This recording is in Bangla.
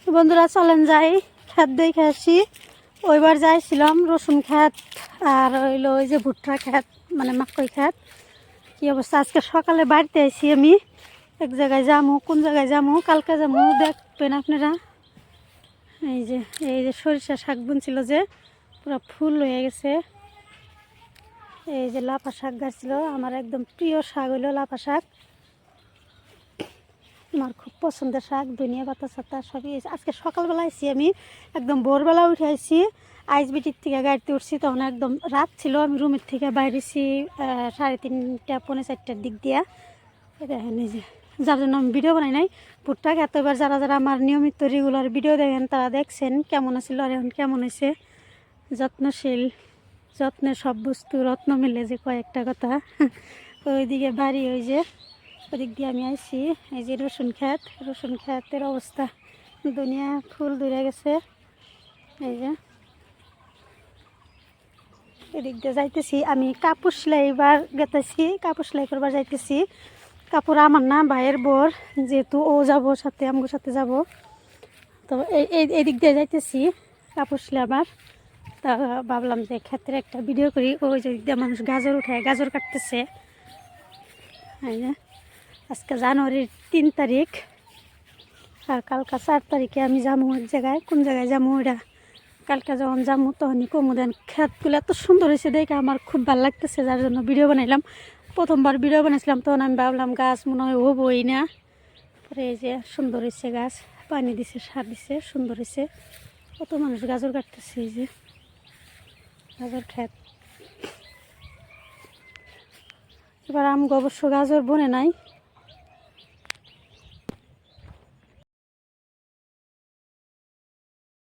বন্ধুরা চলেন যাই ক্ষেত দেখে আসি। ওইবার যাইছিলাম রসুন ক্ষেত আর হইলো ওই যে ভুট্টা ক্ষেত মানে মাকই ক্ষেত। কী অবস্থা, আজকে সকালে বাড়িতে আইছি আমি। এক জায়গায় যামু, কোন জায়গায় যামু কালকে যামু, দেখবেন আপনারা। এই যে সরিষা শাক বুনছিল যে পুরো ফুল হয়ে গেছে। এই যে লাফা শাক গাছ ছিল, আমার একদম প্রিয় শাক হইলো লাফা শাক। আমার খুব পছন্দের শাক, ধনিয়া পাতা ছাতা সবই। আজকে সকালবেলা আইছি আমি, একদম ভোরবেলা উঠে আইছি। আইসবিটির থেকে গাড়িতে উঠছি, তখন একদম রাত ছিল। আমি রুমের থেকে বাইরেছি 3:30 পৌনে 4টার দিক দিয়া। দেখেন এই যে, যার জন্য আমি ভিডিও বানাই নাই। ভুট্টা এতবার যারা যারা আমার নিয়মিত রেগুলার ভিডিও দেখেন তারা দেখছেন কেমন আছিল আর এখন কেমন হয়েছে। যত্নশীল, যত্নের সব বস্তু রত্ন মিলে যে কয়েকটা কথা। ওইদিকে বাড়ি, ওই যে ওদিক দিয়ে আমি আইছি। এই যে রসুন ক্ষেত, রসুন ক্ষেতের অবস্থা, দুনিয়া ফুল ধরে গেছে। এই যে এদিক দিয়ে যাইতেছি আমি, কাপড় সেলাইবার গেতেছি, কাপড় সেলাই করবার যাইতেছি। কাপড় আমার না, ভাইয়ের বোর, যেহেতু ও যাবো সাথে, আমার সাথে যাব। তো এই দিক দিয়ে যাইতেছি কাপড় সেলাইবার। তা ভাবলাম যে ক্ষেত্রে একটা ভিডিও করি। ওই যে দিক দিয়ে মানুষ গাজর উঠায়, গাজর কাটতেছে। এই যে আজকে জানুয়ারির 3 তারিখ আর কালকা 4 তারিখে আমি যাবো এক জায়গায়। কোন জায়গায় যাবো ওইটা কালকে যখন যাবো তখনই কমু। দেন ক্ষেতগুলো এত সুন্দর হয়েছে দেখে আমার খুব ভালো লাগতেছে, যার জন্য ভিডিও বানাইলাম। প্রথমবার ভিডিও বানাইছিলাম তখন আমি ভাবলাম গাছ মনে হয় হবই না। পরে এই যে সুন্দর হয়েছে গাছ, পানি দিছে, সার দিছে, সুন্দর হয়েছে। কত মানুষ গাজর কাটতেছে। এই যে গাজর ক্ষেত। এবার আমগো অবশ্য গাজর বনে নাই,